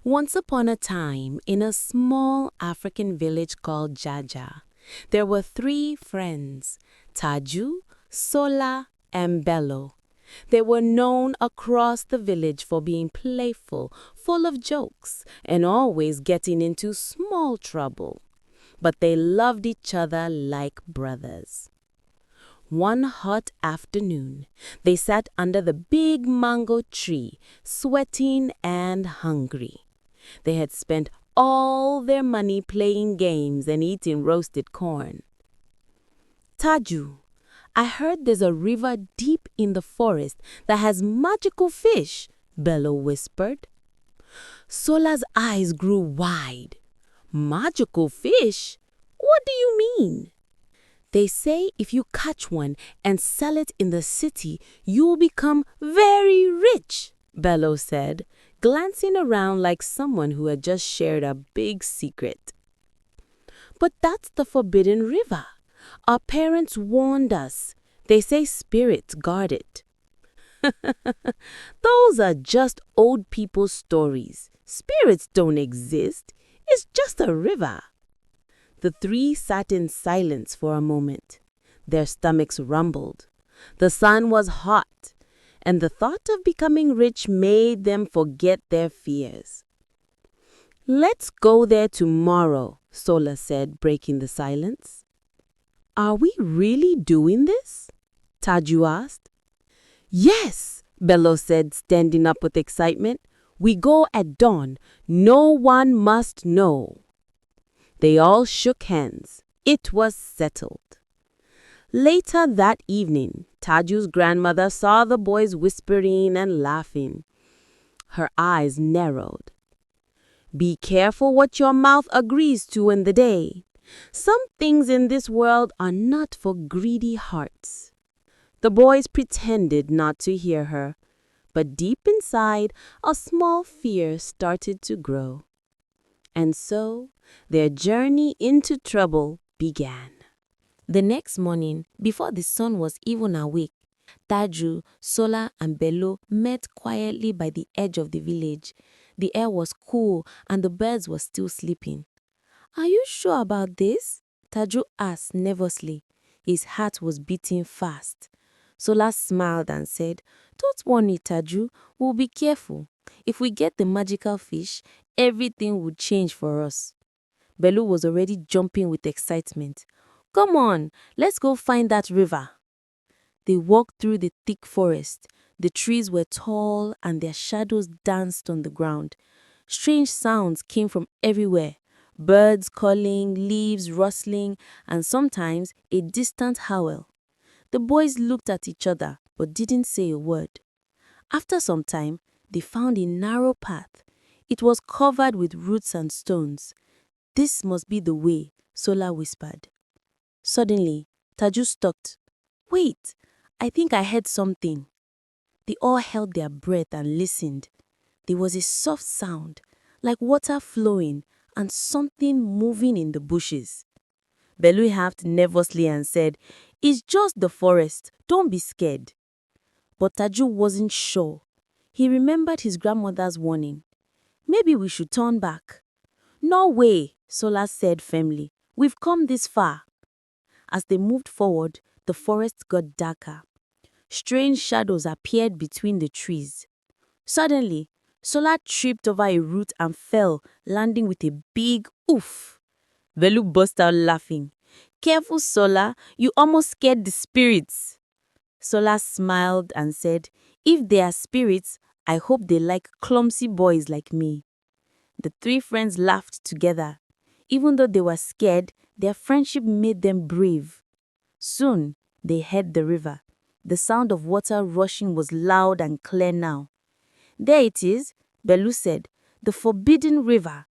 Once upon a time, in a small African village called Jaja, there were three friends, Taju, Sola, and Bello. They were known across the village for being playful, full of jokes, and always getting into small trouble. But they loved each other like brothers. One hot afternoon, they sat under the big mango tree, sweating and hungry. They had spent all their money playing games and eating roasted corn. Taju, I heard there's a river deep in the forest that has magical fish, Bello whispered. Sola's eyes grew wide. Magical fish? What do you mean? They say if you catch one and sell it in the city, you'll become very rich, Bello said, glancing around like someone who had just shared a big secret. But that's the forbidden river. Our parents warned us. They say spirits guard it. Those are just old people's stories. Spirits don't exist. It's just a river. The three sat in silence for a moment. Their stomachs rumbled. The sun was hot, and the thought of becoming rich made them forget their fears. Let's go there tomorrow, Sola said, breaking the silence. Are we really doing this? Taju asked. Yes, Bello said, standing up with excitement. We go at dawn. No one must know. They all shook hands. It was settled. Later that evening, Taju's grandmother saw the boys whispering and laughing. Her eyes narrowed. Be careful what your mouth agrees to in the day. Some things in this world are not for greedy hearts. The boys pretended not to hear her, but deep inside, a small fear started to grow. And so, their journey into trouble began. The next morning, before the sun was even awake, Taju, Sola, and Bello met quietly by the edge of the village. The air was cool and the birds were still sleeping. Are you sure about this? Taju asked nervously. His heart was beating fast. Sola smiled and said, Don't worry, Taju. We'll be careful. If we get the magical fish, everything would change for us. Bello was already jumping with excitement. Come on, let's go find that river. They walked through the thick forest. The trees were tall and their shadows danced on the ground. Strange sounds came from everywhere. Birds calling, leaves rustling, and sometimes a distant howl. The boys looked at each other but didn't say a word. After some time, they found a narrow path. It was covered with roots and stones. This must be the way, Sola whispered. Suddenly, Taju stopped. Wait, I think I heard something. They all held their breath and listened. There was a soft sound, like water flowing and something moving in the bushes. Bello laughed nervously and said, It's just the forest. Don't be scared. But Taju wasn't sure. He remembered his grandmother's warning. Maybe we should turn back. No way, Sola said firmly. We've come this far. As they moved forward, the forest got darker. Strange shadows appeared between the trees. Suddenly, Sola tripped over a root and fell, landing with a big oof. Bello burst out laughing. Careful, Sola, you almost scared the spirits. Sola smiled and said, If they are spirits, I hope they like clumsy boys like me. The three friends laughed together. Even though they were scared, their friendship made them brave. Soon, they heard the river. The sound of water rushing was loud and clear now. There it is, Bello said, the forbidden river.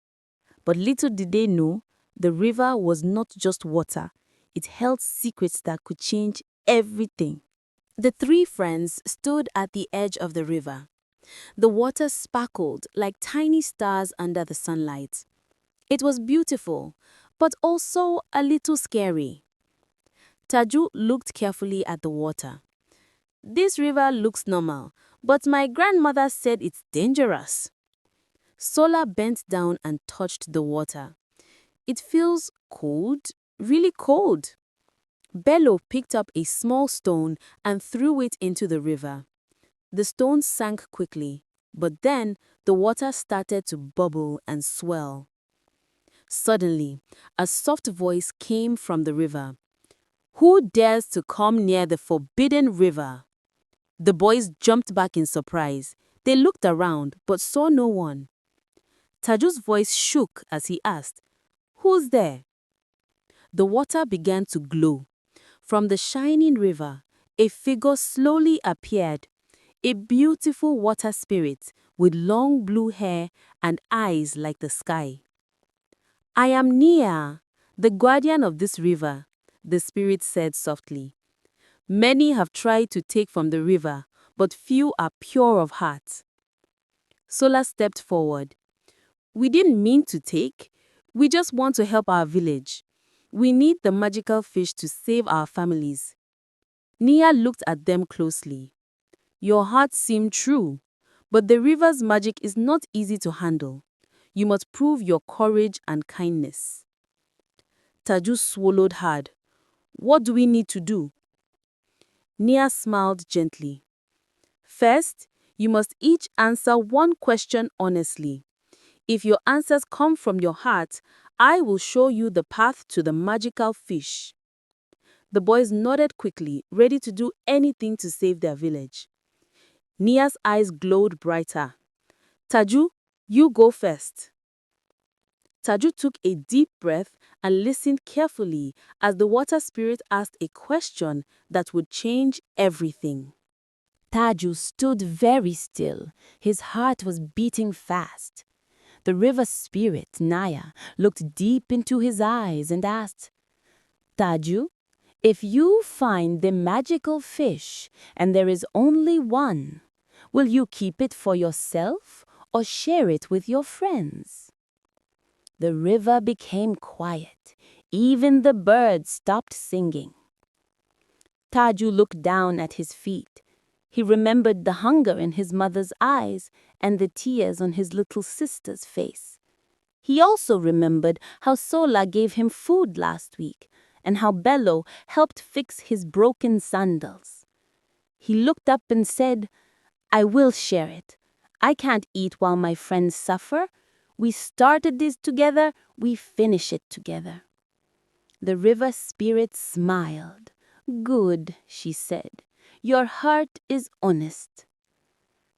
But little did they know, the river was not just water. It held secrets that could change everything. The three friends stood at the edge of the river. The water sparkled like tiny stars under the sunlight. It was beautiful, but also a little scary. Taju looked carefully at the water. This river looks normal, but my grandmother said it's dangerous. Sola bent down and touched the water. It feels cold, really cold. Bello picked up a small stone and threw it into the river. The stone sank quickly, but then the water started to bubble and swell. Suddenly, a soft voice came from the river. "Who dares to come near the forbidden river?" The boys jumped back in surprise. They looked around but saw no one. Taju's voice shook as he asked, "Who's there?" The water began to glow. From the shining river, a figure slowly appeared, a beautiful water spirit with long blue hair and eyes like the sky. "I am Nia, the guardian of this river," the spirit said softly. "Many have tried to take from the river, but few are pure of heart." Sola stepped forward. "We didn't mean to take. We just want to help our village. We need the magical fish to save our families." Nia looked at them closely. "Your hearts seem true, but the river's magic is not easy to handle. You must prove your courage and kindness." Taju swallowed hard. "What do we need to do?" Nia smiled gently. "First, you must each answer one question honestly. If your answers come from your heart, I will show you the path to the magical fish." The boys nodded quickly, ready to do anything to save their village. Nia's eyes glowed brighter. "Taju, you go first." Taju took a deep breath and listened carefully as the water spirit asked a question that would change everything. Taju stood very still. His heart was beating fast. The river spirit, Naya, looked deep into his eyes and asked, "Taju, if you find the magical fish and there is only one, will you keep it for yourself or share it with your friends?" The river became quiet. Even the birds stopped singing. Taju looked down at his feet. He remembered the hunger in his mother's eyes and the tears on his little sister's face. He also remembered how Sola gave him food last week and how Bello helped fix his broken sandals. He looked up and said, "I will share it. I can't eat while my friends suffer. We started this together, we finish it together." The river spirit smiled. "Good," she said. "Your heart is honest."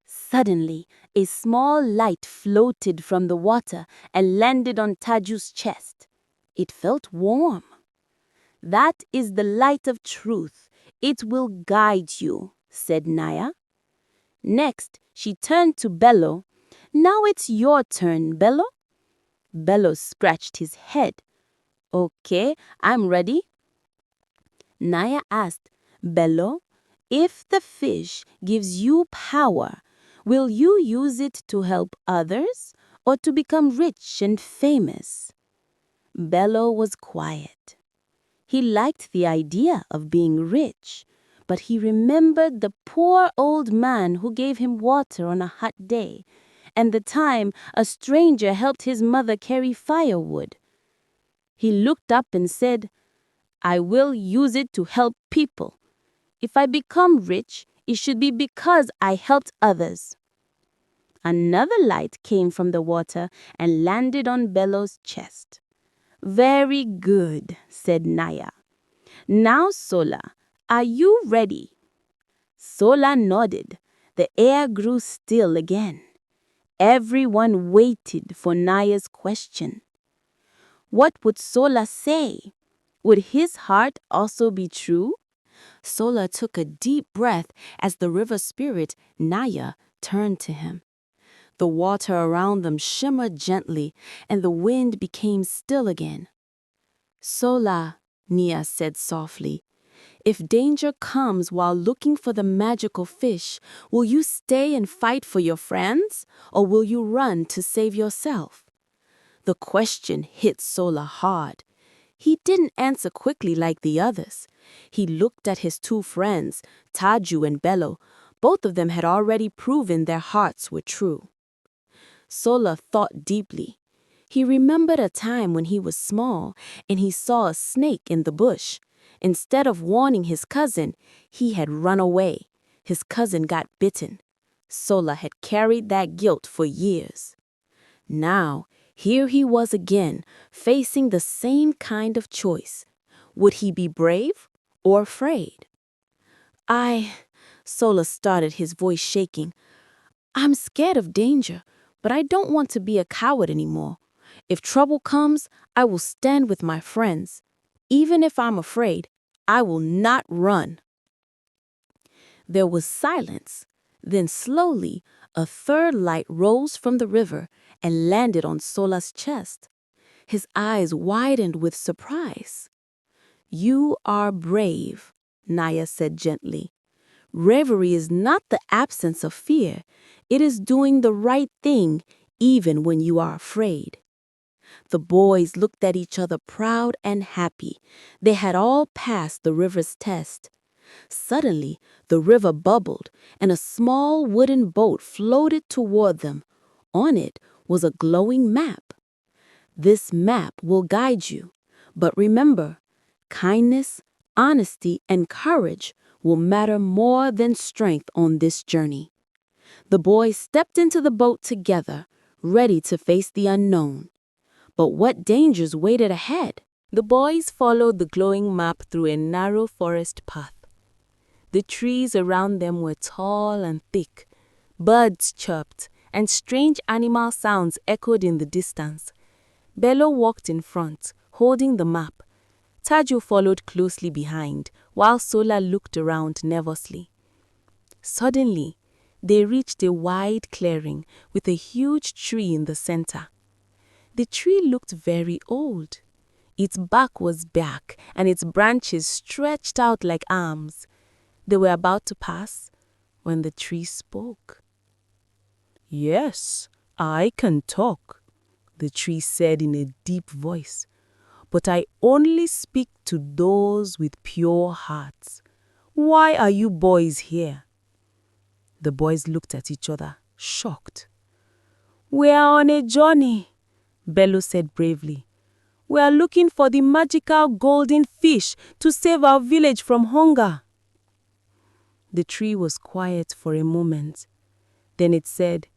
Suddenly, a small light floated from the water and landed on Taju's chest. It felt warm. "That is the light of truth. It will guide you," said Naya. Next, she turned to Bello. "Now it's your turn, Bello." Bello scratched his head. "Okay, I'm ready." Naya asked, "Bello, if the fish gives you power, will you use it to help others or to become rich and famous?" Bello was quiet. He liked the idea of being rich, but he remembered the poor old man who gave him water on a hot day, and the time a stranger helped his mother carry firewood. He looked up and said, "I will use it to help people. If I become rich, it should be because I helped others." Another light came from the water and landed on Bello's chest. "Very good," said Naya. "Now, Sola, are you ready?" Sola nodded. The air grew still again. Everyone waited for Naya's question. What would Sola say? Would his heart also be true? Sola took a deep breath as the river spirit, Naya, turned to him. The water around them shimmered gently, and the wind became still again. "Sola," Nia said softly, "if danger comes while looking for the magical fish, will you stay and fight for your friends, or will you run to save yourself?" The question hit Sola hard. He didn't answer quickly like the others. He looked at his two friends, Taju and Bello. Both of them had already proven their hearts were true. Sola thought deeply. He remembered a time when he was small and he saw a snake in the bush. Instead of warning his cousin, he had run away. His cousin got bitten. Sola had carried that guilt for years. Now, here he was again, facing the same kind of choice. Would he be brave or afraid? Sola started, his voice shaking. I'm scared of danger, but I don't want to be a coward anymore. If trouble comes, I will stand with my friends. Even if I'm afraid, I will not run. There was silence. Then slowly, a third light rose from the river and landed on Sola's chest. His eyes widened with surprise. You are brave, Naya said gently. Bravery is not the absence of fear. It is doing the right thing even when you are afraid. The boys looked at each other proud and happy. They had all passed the river's test. Suddenly, the river bubbled, and a small wooden boat floated toward them. On it was a glowing map. This map will guide you. But remember, kindness, honesty, and courage will matter more than strength on this journey. The boys stepped into the boat together, ready to face the unknown. But what dangers waited ahead? The boys followed the glowing map through a narrow forest path. The trees around them were tall and thick. Birds chirped, and strange animal sounds echoed in the distance. Bello walked in front, holding the map. Taju followed closely behind, while Sola looked around nervously. Suddenly, they reached a wide clearing with a huge tree in the center. The tree looked very old. Its bark was black, and its branches stretched out like arms. They were about to pass when the tree spoke. Yes, I can talk, the tree said in a deep voice. But I only speak to those with pure hearts. Why are you boys here? The boys looked at each other, shocked. We are on a journey, Bello said bravely. We are looking for the magical golden fish to save our village from hunger. The tree was quiet for a moment. Then it said,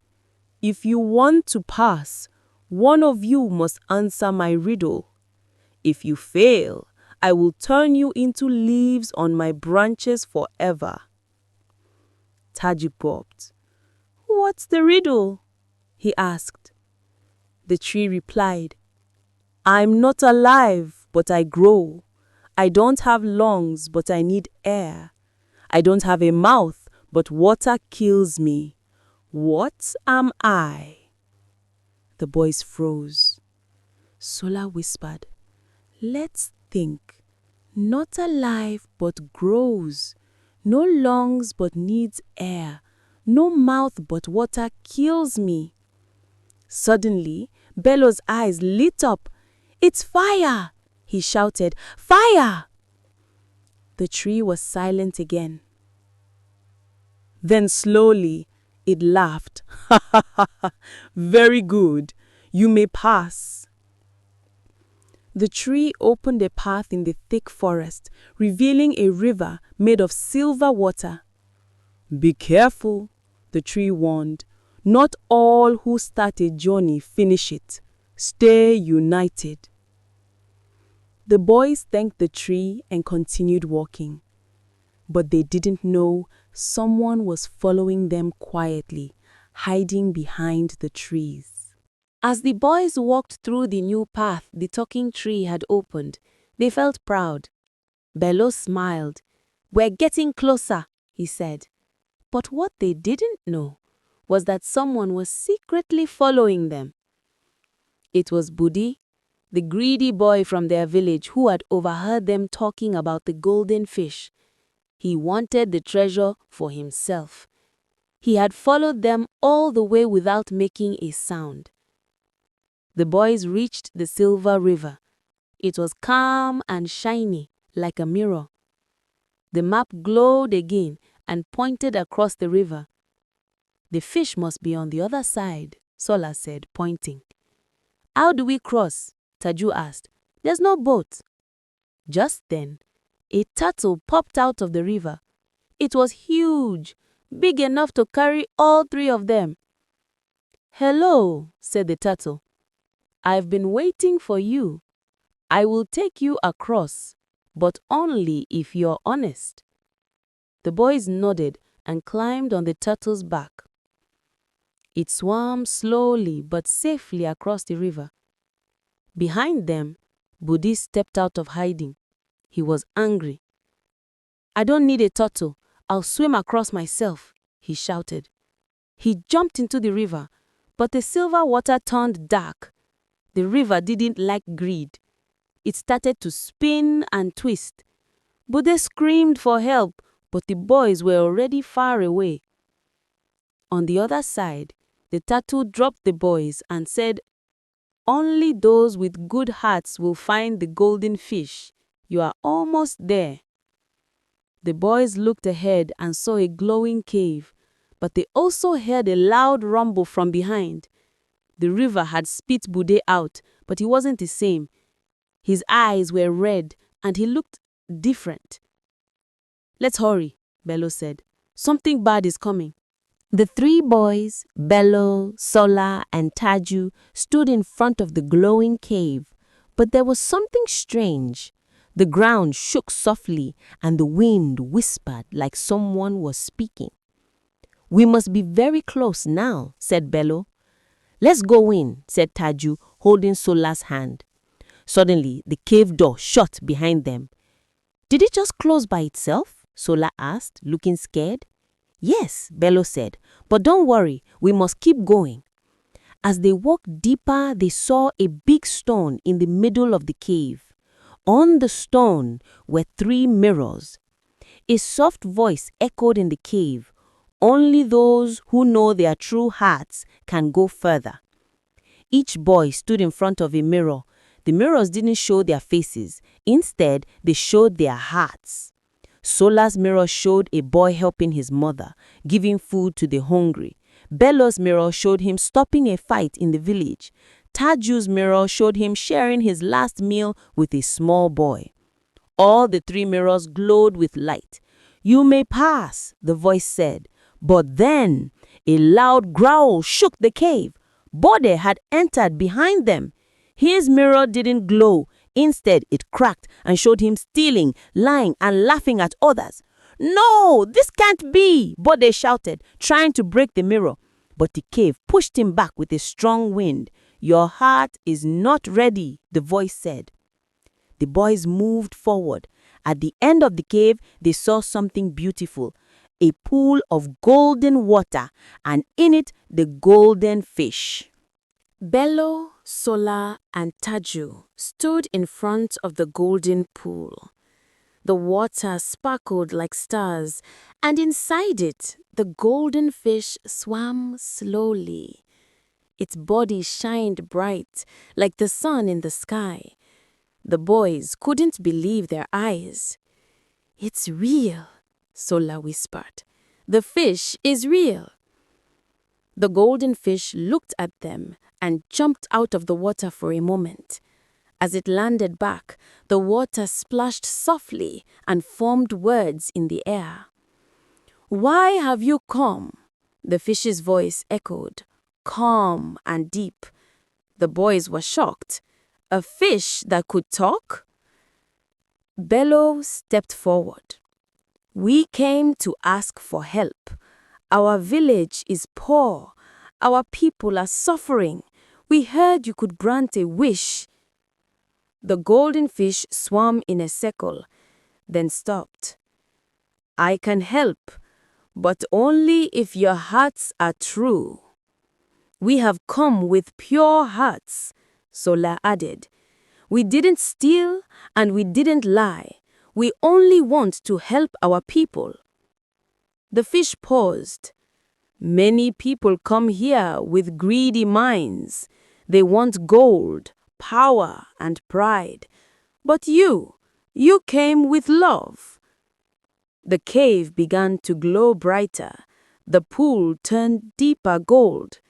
If you want to pass, one of you must answer my riddle. If you fail, I will turn you into leaves on my branches forever. Taji gulped. What's the riddle? He asked. The tree replied, I'm not alive, but I grow. I don't have lungs, but I need air. I don't have a mouth, but water kills me. What am I? The boys froze. Sola whispered, Let's think. Not alive, but grows. No lungs, but needs air. No mouth, but water kills me. Suddenly, Bello's eyes lit up. It's fire! He shouted, Fire! The tree was silent again. Then slowly, it laughed. Ha ha ha ha! Very good. You may pass. The tree opened a path in the thick forest, revealing a river made of silver water. Be careful, the tree warned. Not all who start a journey finish it. Stay united. The boys thanked the tree and continued walking. But they didn't know someone was following them quietly, hiding behind the trees. As the boys walked through the new path the talking tree had opened, they felt proud. Bello smiled. We're getting closer, he said. But what they didn't know was that someone was secretly following them. It was Budi, the greedy boy from their village who had overheard them talking about the golden fish. He wanted the treasure for himself. He had followed them all the way without making a sound. The boys reached the silver river. It was calm and shiny, like a mirror. The map glowed again and pointed across the river. The fish must be on the other side. Sola said, pointing. How do we cross? Taju asked. There's no boat. Just then, a turtle popped out of the river. It was huge, big enough to carry all three of them. Hello, said the turtle. I've been waiting for you. I will take you across, but only if you're honest. The boys nodded and climbed on the turtle's back. It swam slowly but safely across the river. Behind them, Budi stepped out of hiding. He was angry. I don't need a turtle. I'll swim across myself, he shouted. He jumped into the river, but the silver water turned dark. The river didn't like greed. It started to spin and twist. Budi screamed for help, but the boys were already far away. On the other side, the turtle dropped the boys and said, Only those with good hearts will find the golden fish. You are almost there. The boys looked ahead and saw a glowing cave, but they also heard a loud rumble from behind. The river had spit Budi out, but he wasn't the same. His eyes were red and he looked different. Let's hurry, Bello said. Something bad is coming. The three boys, Bello, Sola, and Taju, stood in front of the glowing cave, but there was something strange. The ground shook softly and the wind whispered like someone was speaking. We must be very close now, said Bello. Let's go in, said Taju, holding Sola's hand. Suddenly, the cave door shut behind them. Did it just close by itself? Sola asked, looking scared. Yes, Bello said, but don't worry, we must keep going. As they walked deeper, they saw a big stone in the middle of the cave. On the stone were 3 mirrors. A soft voice echoed in the cave. Only those who know their true hearts can go further. Each boy stood in front of a mirror. The mirrors didn't show their faces. Instead, they showed their hearts. Sola's mirror showed a boy helping his mother, giving food to the hungry. Bello's mirror showed him stopping a fight in the village. Taju's mirror showed him sharing his last meal with a small boy. All the 3 mirrors glowed with light. You may pass, the voice said. But then, a loud growl shook the cave. Bode had entered behind them. His mirror didn't glow. Instead, it cracked and showed him stealing, lying, and laughing at others. No, this can't be, Bode shouted, trying to break the mirror. But the cave pushed him back with a strong wind. Your heart is not ready, the voice said. The boys moved forward. At the end of the cave, they saw something beautiful. A pool of golden water, and in it, the golden fish. Bello, Sola, and Taju stood in front of the golden pool. The water sparkled like stars, and inside it, the golden fish swam slowly. Its body shined bright, like the sun in the sky. The boys couldn't believe their eyes. It's real, Sola whispered. The fish is real. The golden fish looked at them and jumped out of the water for a moment. As it landed back, the water splashed softly and formed words in the air. Why have you come? The fish's voice echoed, calm and deep. The boys were shocked. A fish that could talk? Bello stepped forward. We came to ask for help. Our village is poor. Our people are suffering. We heard you could grant a wish. The golden fish swam in a circle, then stopped. I can help, but only if your hearts are true. We have come with pure hearts, Sola added. We didn't steal and we didn't lie. We only want to help our people. The fish paused. Many people come here with greedy minds. They want gold, power, and pride. But you came with love. The cave began to glow brighter. The pool turned deeper gold.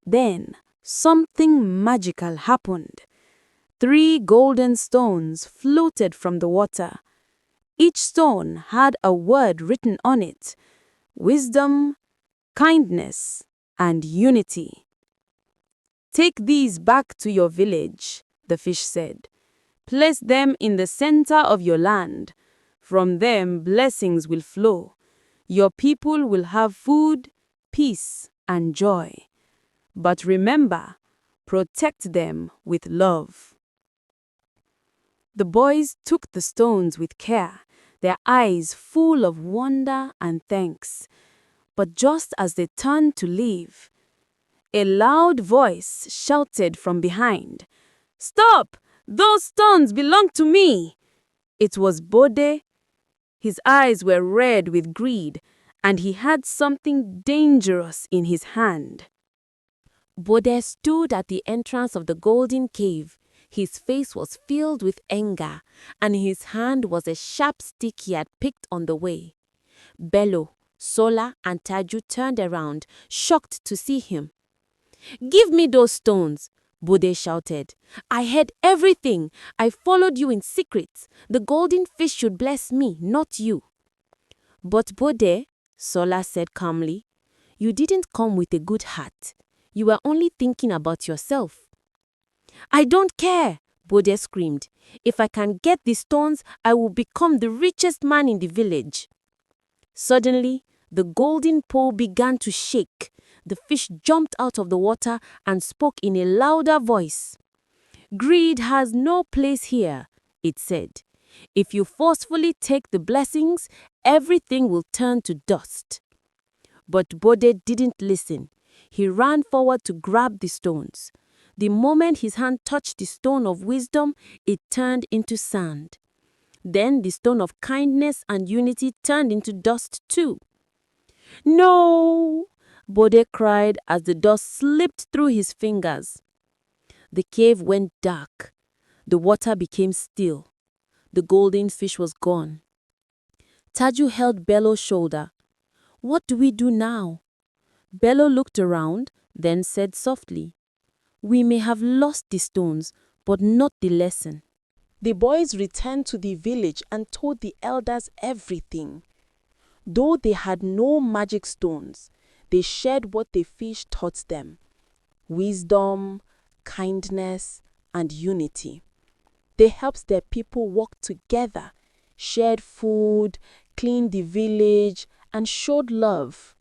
Then, something magical happened. 3 golden stones floated from the water. Each stone had a word written on it: wisdom, kindness, and unity. "Take these back to your village," the fish said. "Place them in the center of your land. From them, blessings will flow. Your people will have food, peace, and joy. But remember, protect them with love." The boys took the stones with care, their eyes full of wonder and thanks. But just as they turned to leave, a loud voice shouted from behind, "Stop! Those stones belong to me!" It was Bode. His eyes were red with greed, and he had something dangerous in his hand. Bode stood at the entrance of the golden cave. His face was filled with anger, and his hand was a sharp stick he had picked on the way. Bello, Sola, and Taju turned around, shocked to see him. "Give me those stones," Bode shouted. "I heard everything. I followed you in secret. The golden fish should bless me, not you." "But Bode," Sola said calmly, "you didn't come with a good heart. You were only thinking about yourself." "I don't care," Bode screamed. "If I can get the stones, I will become the richest man in the village." Suddenly, the golden pole began to shake. The fish jumped out of the water and spoke in a louder voice. "Greed has no place here," it said. "If you forcefully take the blessings, everything will turn to dust." But Bode didn't listen. He ran forward to grab the stones. The moment his hand touched the stone of wisdom, it turned into sand. Then the stone of kindness and unity turned into dust too. "No!" Bode cried as the dust slipped through his fingers. The cave went dark. The water became still. The golden fish was gone. Taju held Bello's shoulder. "What do we do now?" Bello looked around, then said softly, "We may have lost the stones, but not the lesson." The boys returned to the village and told the elders everything. Though they had no magic stones, they shared what the fish taught them: wisdom, kindness, and unity. They helped their people work together, shared food, cleaned the village, and showed love.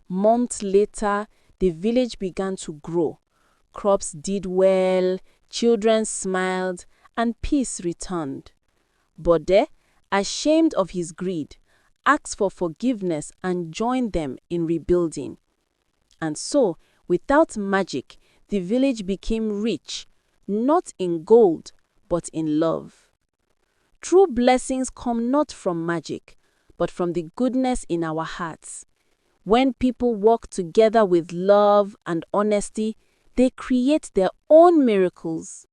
Months later, the village began to grow. Crops did well, children smiled, and peace returned. Bode, ashamed of his greed, asked for forgiveness and joined them in rebuilding. And so, without magic, the village became rich, not in gold, but in love. True blessings come not from magic, but from the goodness in our hearts. When people work together with love and honesty, they create their own miracles.